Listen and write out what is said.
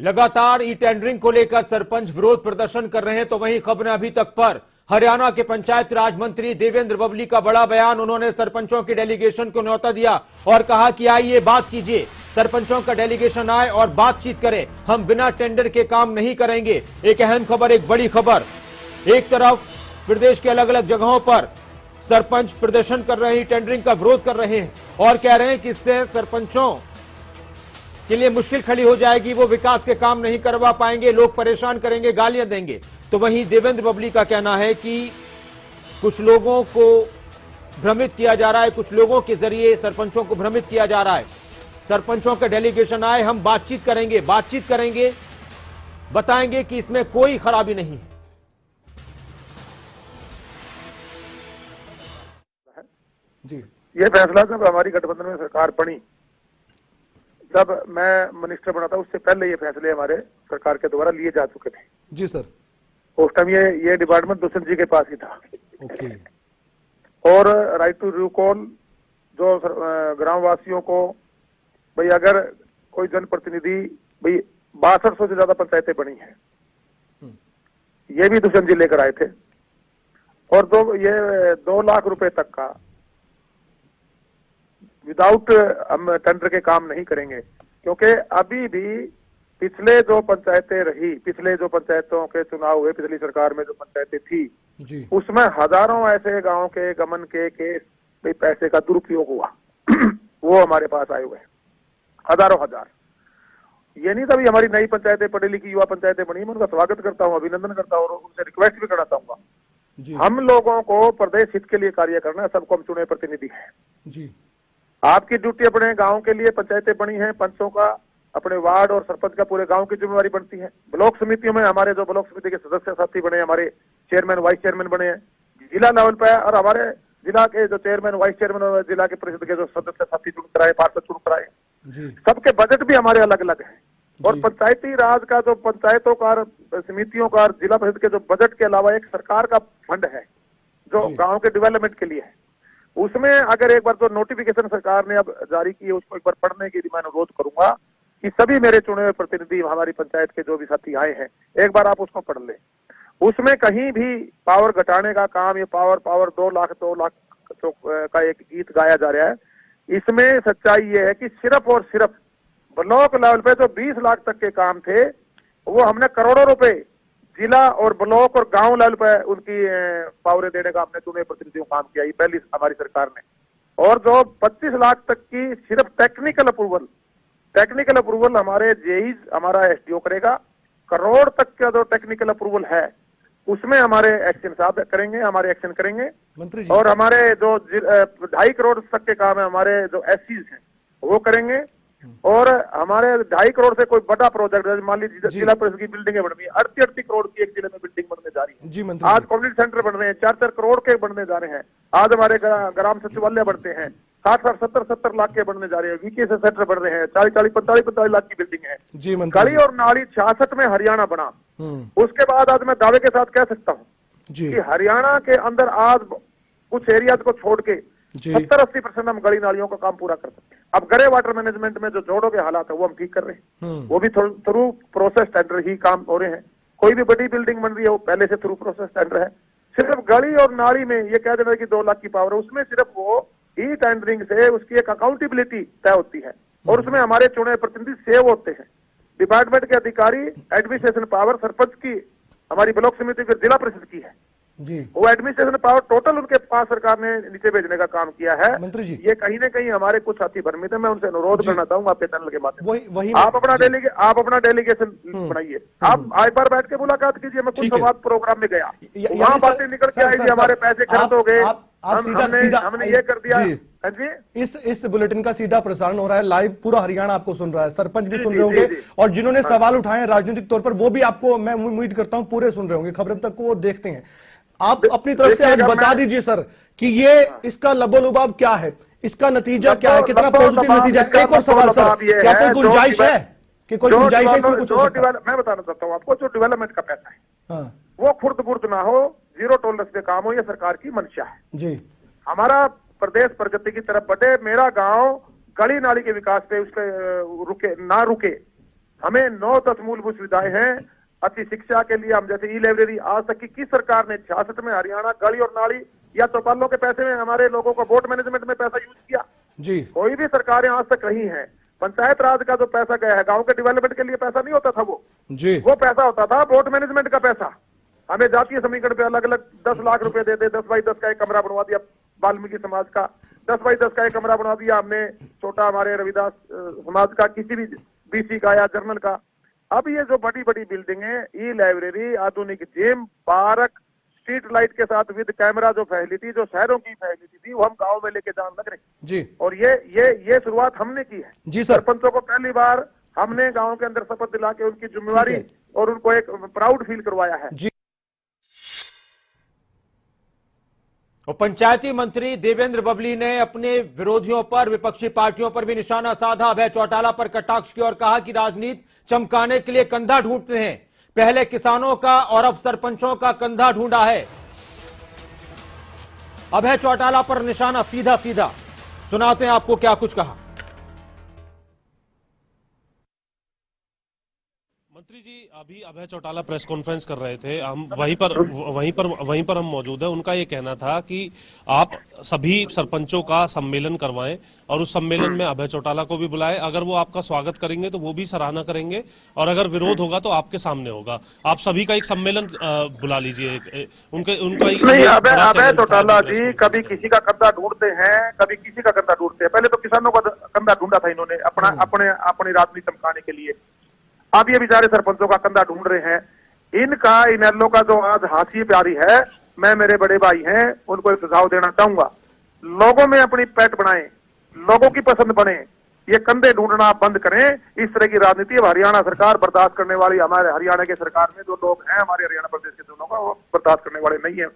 लगातार e tendering को लेकर सरपंच विरोध प्रदर्शन कर रहे हैं, तो वहीं खबर अभी तक पर हरियाणा के पंचायत राज मंत्री देवेंद्र बबली का बड़ा बयान। उन्होंने सरपंचों की डेलीगेशन को न्योता दिया और कहा कि आइए बात कीजिए, सरपंचों का डेलीगेशन आए और बातचीत करे, हम बिना टेंडर के काम नहीं करेंगे। एक अहम खबर, एक बड़ी खबर। एक तरफ प्रदेश के अलग अलग जगहों पर सरपंच प्रदर्शन कर रहे हैं, टेंडरिंग का विरोध कर रहे हैं और कह रहे हैं कि इससे सरपंचों के लिए मुश्किल खड़ी हो जाएगी, वो विकास के काम नहीं करवा पाएंगे, लोग परेशान करेंगे, गालियां देंगे। तो वहीं देवेंद्र बबली का कहना है कि कुछ लोगों को भ्रमित किया जा रहा है, कुछ लोगों के जरिए सरपंचों को भ्रमित किया जा रहा है। सरपंचों का डेलीगेशन आए, हम बातचीत करेंगे, बताएंगे कि इसमें कोई खराबी नहीं है। जी, ये फैसला जब हमारी गठबंधन में सरकार बनी, जब मैं मिनिस्टर बना था, उससे पहले ये फैसले हमारे सरकार के द्वारा लिए जा चुके थे। जी सर। उस टाइम ये डिपार्टमेंट दुष्यंत जी के पास ही था। ओके। और राइट टू रिकॉल जो ग्रामवासियों को, भाई अगर कोई जनप्रतिनिधि, भाई 6200 से ज्यादा पंचायतें बनी हैं, ये भी दुष्यंत जी लेकर आए थे। और ये 2 लाख रुपए तक का विदाउट हम टेंडर के काम नहीं करेंगे, क्योंकि अभी भी पिछले जो पंचायतों के चुनाव हुए, पिछली सरकार में जो पंचायतें थी जी, उसमें हजारों ऐसे गांव के गमन के केस, पैसे का दुरुपयोग हुआ। वो हमारे पास आए हुए हैं, हजार। ये नहीं तभी हमारी नई पंचायतें, पढ़ी लिखी युवा पंचायतें बनी, मैं उनका स्वागत करता हूँ, अभिनंदन करता हूँ और उनसे रिक्वेस्ट भी करना चाहूंगा। हम लोगों को प्रदेश हित के लिए कार्य करना है, सबको हम चुने प्रतिनिधि हैं जी। आपकी ड्यूटी अपने गांव के लिए, पंचायतें बनी हैं, पंचों का, अपने वार्ड और सरपंच का, पूरे गांव की जिम्मेवारी बनती है। ब्लॉक समितियों में हमारे जो ब्लॉक समिति के सदस्य साथी बने, हमारे चेयरमैन वाइस चेयरमैन बने हैं जिला लेवल पे, और हमारे जिला के जो चेयरमैन वाइस चेयरमैन और जिला के परिषद के जो सदस्य साथी चुन कराए, पार्षद चुन कराए, सबके बजट भी हमारे अलग अलग है। और पंचायती राज का जो पंचायतों का, समितियों का, जिला परिषद के जो बजट के अलावा एक सरकार का फंड है जो गाँव के डेवलपमेंट के लिए है। उसमें अगर एक बार जो नोटिफिकेशन सरकार ने अब जारी की है, उसको एक बार पढ़ने की मैं अनुरोध करूंगा कि सभी मेरे चुने हुए प्रतिनिधि, हमारी पंचायत के जो भी साथी आए हैं, एक बार आप उसको पढ़ लें। उसमें कहीं भी पावर घटाने का काम, ये पावर 2 लाख का एक गीत गाया जा रहा है। इसमें सच्चाई ये है कि सिर्फ और सिर्फ ब्लॉक लेवल पे जो 20 लाख तक के काम थे, वो हमने करोड़ों रुपए जिला और ब्लॉक और गांव लेवल पर उनकी पावरें देने का हमने चुने प्रतिनिधियों काम किया, ये पहली हमारी सरकार ने। और जो 25 लाख तक की सिर्फ टेक्निकल अप्रूवल हमारे जेईज, हमारा एसडीओ करेगा। करोड़ तक का जो टेक्निकल अप्रूवल है उसमें हमारे एक्शन करेंगे मंत्री जी। और हमारे जो 2.5 करोड़ तक के काम है, हमारे जो एससीज हैं वो करेंगे। और हमारे 2.5 करोड़ से कोई बड़ा प्रोजेक्ट, मान लीजिए जिला परिषद की बिल्डिंगें बन रही है, 38 करोड़ की एक जिले में बिल्डिंग बनने जा रही है जी। आज कम्युनिटी सेंटर बन रहे हैं, 4 करोड़ के बनने जा रहे हैं। आज हमारे ग्राम सचिवालय बनते हैं, 60-70 लाख के बनने जा रहे हैं। वीकेसी सेंटर बन रहे हैं, 45 लाख की बिल्डिंग है जी। गली और नाली 66 में हरियाणा बना। उसके बाद आज मैं दावे के साथ कह सकता हूँ कि हरियाणा के अंदर आज कुछ एरिया को छोड़ के 70-80% हम गली नालियों का काम पूरा कर सकते हैं। अब ग्रे वाटर मैनेजमेंट में जो जोड़ों के हालात है वो हम ठीक कर रहे हैं, वो भी थ्रू प्रोसेस टेंडर ही काम हो रहे हैं। कोई भी बड़ी बिल्डिंग बन रही है वो पहले से थ्रू प्रोसेस टेंडर है। सिर्फ गली और नाली में ये कह देना कि 2 लाख की पावर है, उसमें सिर्फ वो ई टेंडरिंग से उसकी एक अकाउंटेबिलिटी तय होती है और उसमें हमारे चुने प्रतिनिधि सेव होते हैं। डिपार्टमेंट के अधिकारी, एडमिनिस्ट्रेशन पावर सरपंच की, हमारी ब्लॉक समिति फिर जिला परिषद की है जी। वो एडमिनिस्ट्रेशन पावर टोटल उनके पास सरकार ने नीचे भेजने का काम किया है मंत्री जी। ये कहीं ना कहीं हमारे कुछ साथी भ्रमित है, मैं उनसे अनुरोध करना चाहूंगा आपके चैनल के माध्यम से, आप अपना डेलीगेशन बनाइए, आप एक बार बैठ के मुलाकात कीजिए। मैं कुछ संवाद प्रोग्राम में गया, वहाँ बातें निकल के आई, हमारे पैसे खर्च हो गए, हमने ये कर दिया जी। इस बुलेटिन का सीधा प्रसारण हो रहा है लाइव, पूरा हरियाणा आपको सुन रहा है, सरपंच भी सुन रहे होंगे और जिन्होंने सवाल उठाए हैं राजनीतिक तौर पर वो भी आपको, मैं उम्मीद करता हूं, पूरे सुन रहे होंगे, खबर तक को वो देखते हैं। आप अपनी तरफ से आज बता दीजिए सर कि ये इसका लबोलुबाब क्या है, इसका नतीजा क्या है, कितना पॉजिटिव नतीजा है। एक और सवाल सर, क्या कोई गुंजाइश है कि कोई गुंजाइश है इसमें कुछ? मैं बताना चाहता हूँ आपको, जो डेवलपमेंट का पैसा है वो खुर्द बुर्द ना हो, जीरो टॉलरेंस पे काम हो, ये सरकार की मंशा है जी। हमारा प्रदेश प्रगति की तरफ बढ़े, मेरा गांव गली नाली के विकास पे उसके रुके, हमें 9-10 मूलभूत सुविधाएं हैं। अच्छी शिक्षा के लिए हम जैसे ई लाइब्रेरी, आज तक की किस सरकार ने 66 में हरियाणा गली और नाली या चौपालों के पैसे में हमारे लोगों को वोट मैनेजमेंट में पैसा यूज किया? जी, कोई भी सरकारें आज तक रही हैं। पंचायत राज का जो पैसा गया है गांव के डेवलपमेंट के लिए पैसा नहीं होता था, जी, वो पैसा होता था वोट मैनेजमेंट का पैसा। हमें जातीय समीकरण पे अलग अलग 10 लाख रुपए दे दे, 10 बाई 10 का एक कमरा बनवा दिया वाल्मीकि समाज का, 10 बाई 10 का एक कमरा बनवा दिया हमने छोटा हमारे रविदास समाज का, किसी भी बीसी का या जर्नल का। अब ये जो बड़ी बड़ी बिल्डिंग है, ई लाइब्रेरी, आधुनिक जिम, पार्क, स्ट्रीट लाइट के साथ विद कैमरा, जो फैसिलिटी जो शहरों की फैसिलिटी थी वो हम गांव में लेके जाने लग रहे हैं जी। और ये शुरुआत हमने की है जी सर। सरपंचों को पहली बार हमने गांव के अंदर शपथ दिला के उनकी जिम्मेवारी और उनको एक प्राउड फील करवाया है। जी। और पंचायती मंत्री देवेंद्र बबली ने अपने विरोधियों पर, विपक्षी पार्टियों पर भी निशाना साधा। अभय चौटाला पर कटाक्ष किया और कहा कि राजनीति चमकाने के लिए कंधा ढूंढते हैं, पहले किसानों का और अब सरपंचों का कंधा ढूंढा है। अभय चौटाला पर निशाना सीधा सीधा। सुनाते हैं आपको क्या कुछ कहा। मंत्री जी, अभी अभय चौटाला प्रेस कॉन्फ्रेंस कर रहे थे, हम वहीं पर हम मौजूद हैं। उनका ये कहना था कि आप सभी सरपंचों का सम्मेलन करवाएं और उस सम्मेलन में अभय चौटाला को भी बुलाएं। अगर वो आपका स्वागत करेंगे तो वो भी सराहना करेंगे और अगर विरोध होगा तो आपके सामने होगा। आप सभी का एक सम्मेलन बुला लीजिए। नहीं, अभय चौटाला जी कभी किसी का कंधा ढूंढते हैं, कभी किसी का कंधा ढूंढते हैं। पहले तो किसानों का कंधा ढूंढा था इन्होंने अपनी राजनीति चमकाने के लिए। अब ये बेचारे सरपंचों का कंधा ढूंढ रहे हैं। इनका इनेलो का जो आज हाशिए पे आ रही है, मैं, मेरे बड़े भाई हैं, उनको एक सुझाव देना चाहूंगा। लोगों में अपनी पैठ बनाएं, लोगों की पसंद बने, ये कंधे ढूंढना बंद करें। इस तरह की राजनीति अब हरियाणा सरकार बर्दाश्त करने वाली, हमारे हरियाणा के सरकार में जो लोग हैं, हमारे हरियाणा प्रदेश के जो लोग हैं, वो बर्दाश्त करने वाले नहीं है।